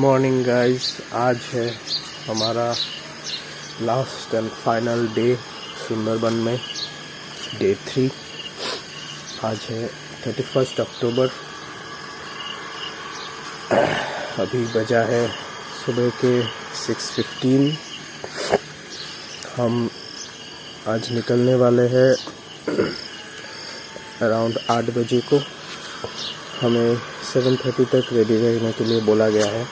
Morning guys. आज है हमारा last and final day Sundarban में, डे 3। आज है 31 अक्टूबर। अभी बजा है सुबह के 6:15। हम आज निकलने वाले हैं अराउंड 8 बजे को। हमें 7:30 तक रेडी रहने के लिए बोला गया है।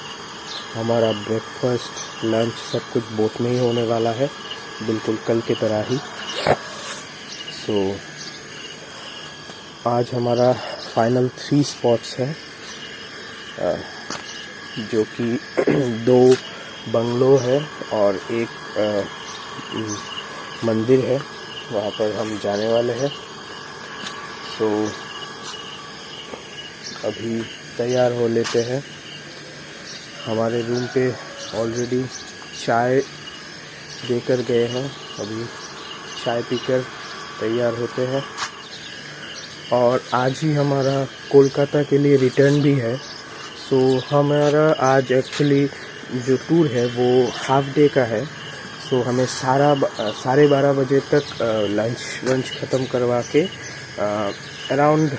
हमारा ब्रेकफास्ट, लंच सब कुछ बोट में ही होने वाला है, बिल्कुल कल की तरह ही। आज हमारा फाइनल 3 स्पॉट्स है, जो कि 2 बंगलो है और एक मंदिर है। वहाँ पर हम जाने वाले हैं। अभी तैयार हो लेते हैं। हमारे रूम पे ऑलरेडी चाय देकर गए हैं। अभी चाय पीकर तैयार होते हैं। और आज ही हमारा कोलकाता के लिए रिटर्न भी है। हमारा आज एक्चुअली जो टूर है वो हाफ डे का है। हमें 12:30 बजे तक लंच ख़त्म करवा के अराउंड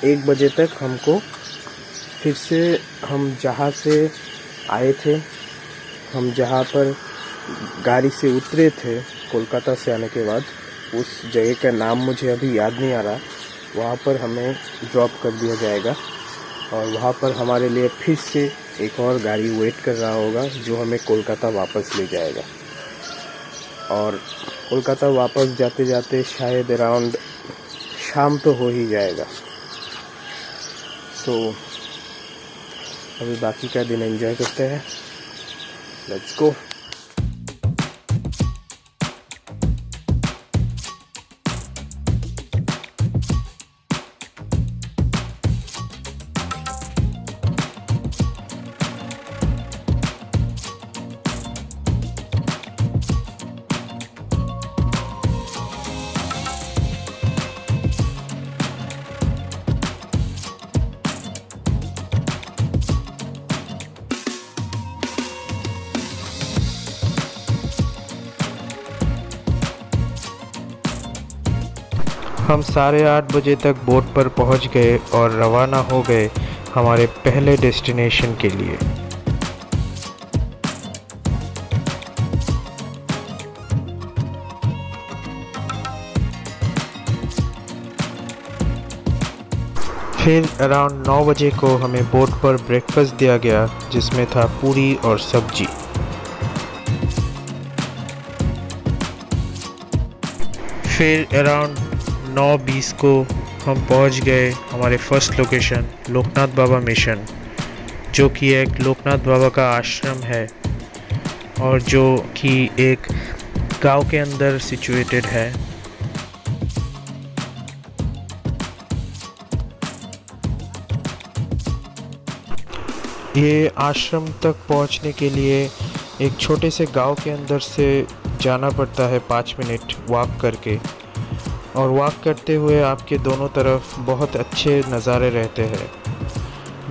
1 बजे तक हमको फिर से, हम जहाँ से आए थे, हम जहाँ पर गाड़ी से उतरे थे कोलकाता से आने के बाद, उस जगह का नाम मुझे अभी याद नहीं आ रहा, वहाँ पर हमें ड्रॉप कर दिया जाएगा। और वहाँ पर हमारे लिए फिर से एक और गाड़ी वेट कर रहा होगा, जो हमें कोलकाता वापस ले जाएगा। और कोलकाता वापस जाते जाते शायद अराउंड शाम तो हो ही जाएगा। अभी बाकी का दिन एंजॉय करते हैं। Let's go. हम 8:30 बजे तक बोट पर पहुंच गए और रवाना हो गए हमारे पहले डेस्टिनेशन के लिए। फिर अराउंड 9 बजे को हमें बोट पर ब्रेकफास्ट दिया गया, जिसमें था पूरी और सब्जी। फिर अराउंड 9:20 को हम पहुंच गए हमारे फर्स्ट लोकेशन, लोकनाथ बाबा मिशन, जो कि एक लोकनाथ बाबा का आश्रम है और जो कि एक गांव के अंदर सिचुएटेड है। ये आश्रम तक पहुंचने के लिए एक छोटे से गांव के अंदर से जाना पड़ता है 5 मिनट वॉक करके। और वॉक करते हुए आपके दोनों तरफ बहुत अच्छे नज़ारे रहते हैं।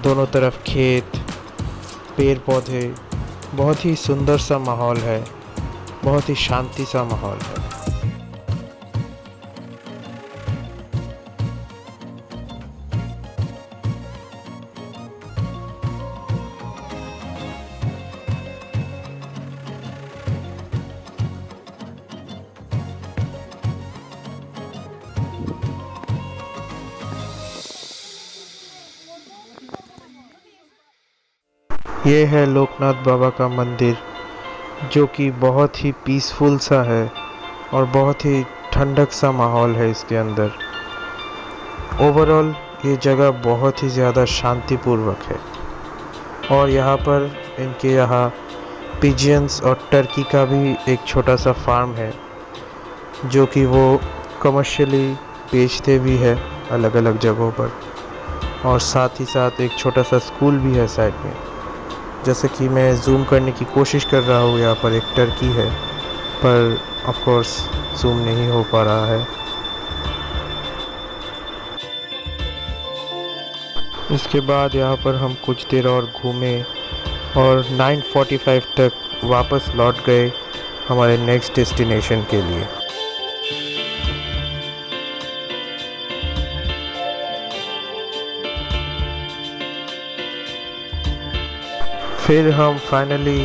दोनों तरफ खेत, पेड़ पौधे, बहुत ही सुंदर सा माहौल है, बहुत ही शांति सा माहौल है। ये है लोकनाथ बाबा का मंदिर, जो कि बहुत ही पीसफुल सा है और बहुत ही ठंडक सा माहौल है इसके अंदर। ओवरऑल ये जगह बहुत ही ज़्यादा शांतिपूर्वक है। और यहाँ पर इनके यहाँ पिजियंस और टर्की का भी एक छोटा सा फार्म है, जो कि वो कमर्शियली बेचते भी है अलग अलग जगहों पर। और साथ ही साथ एक छोटा सा स्कूल भी है साइड में। जैसे कि मैं जूम करने की कोशिश कर रहा हूँ, यहाँ पर एक टर्की है, पर ऑफ कोर्स जूम नहीं हो पा रहा है। इसके बाद यहाँ पर हम कुछ देर और घूमे और 9:45 तक वापस लौट गए हमारे नेक्स्ट डेस्टिनेशन के लिए। फिर हम फाइनली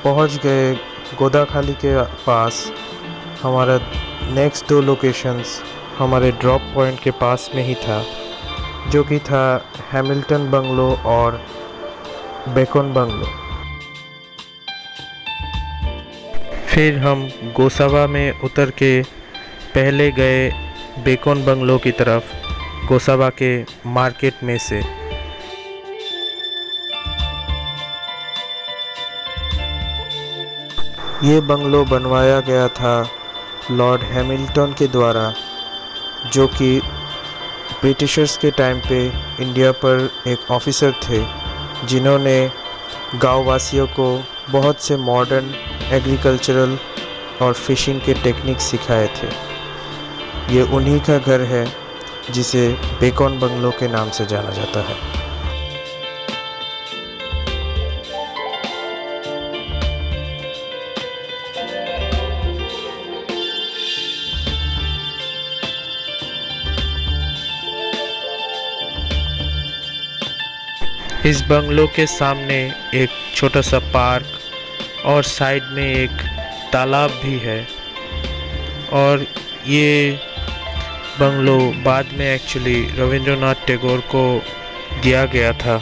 पहुंच गए गोदाखाली के पास। हमारा नेक्स्ट 2 लोकेशंस हमारे ड्रॉप पॉइंट के पास में ही था, जो कि था हैमिल्टन बंगलो और बेकन बंगलो। फिर हम गोसावा में उतर के पहले गए बेकन बंगलो की तरफ, गोसावा के मार्केट में से। ये बंगलो बनवाया गया था लॉर्ड हैमिल्टन के द्वारा, जो कि ब्रिटिशर्स के टाइम पे इंडिया पर एक ऑफिसर थे, जिन्होंने गाँव वासियों को बहुत से मॉडर्न एग्रीकल्चरल और फिशिंग के टेक्निक सिखाए थे। ये उन्हीं का घर है जिसे बेकन बंगलो के नाम से जाना जाता है। इस बंगलो के सामने एक छोटा सा पार्क और साइड में एक तालाब भी है। और ये बंगलो बाद में एक्चुअली रविंद्रनाथ टैगोर को दिया गया था।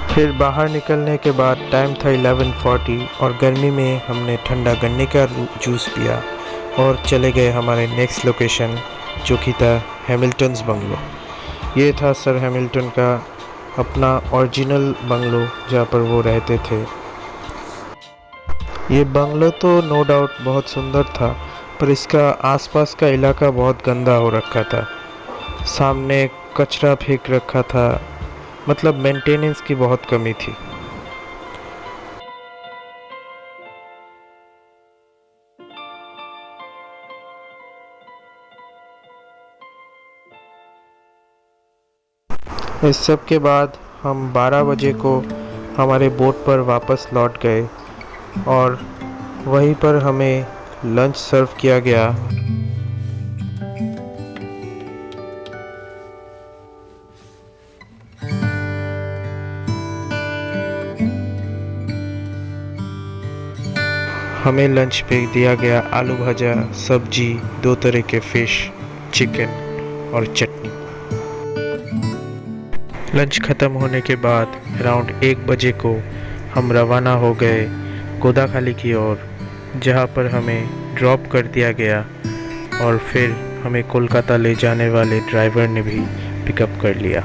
फिर बाहर निकलने के बाद टाइम था 11:40 और गर्मी में हमने ठंडा गन्ने का जूस पिया और चले गए हमारे नेक्स्ट लोकेशन, जो कि था हैमिल्टन्स बंगलो। ये था सर हैमिल्टन का अपना ओरिजिनल बंगलो, जहाँ पर वो रहते थे। ये बंगलो तो नो डाउट बहुत सुंदर था, पर इसका आसपास का इलाका बहुत गंदा हो रखा था। सामने कचरा फेंक रखा था, मतलब मेंटेनेंस की बहुत कमी थी। इस सब के बाद हम 12 बजे को हमारे बोट पर वापस लौट गए और वहीं पर हमें लंच सर्व किया गया। हमें लंच पे दिया गया आलू भजा, सब्जी, 2 तरह के फिश, चिकन और चटनी। लंच ख़त्म होने के बाद अराउंड 1 बजे को हम रवाना हो गए गोदाखाली की ओर, जहाँ पर हमें ड्रॉप कर दिया गया और फिर हमें कोलकाता ले जाने वाले ड्राइवर ने भी पिकअप कर लिया।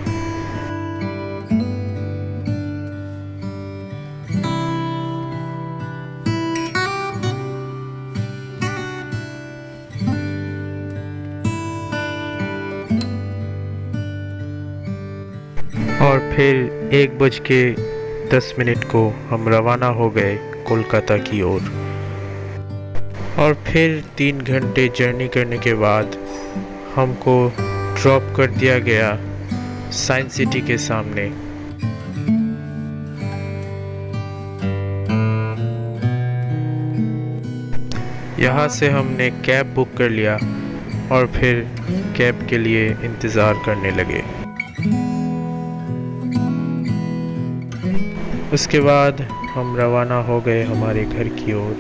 और फिर 1:10 को हम रवाना हो गए कोलकाता की ओर। और फिर 3 घंटे जर्नी करने के बाद हमको ड्रॉप कर दिया गया साइंस सिटी के सामने। यहाँ से हमने कैब बुक कर लिया और फिर कैब के लिए इंतज़ार करने लगे। उसके बाद हम रवाना हो गए हमारे घर की ओर,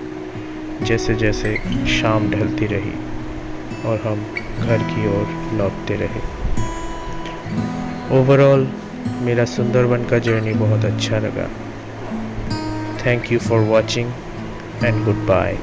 जैसे जैसे शाम ढलती रही और हम घर की ओर लौटते रहे। ओवरऑल मेरा सुंदरबन का जर्नी बहुत अच्छा लगा। Thank you for watching and good bye.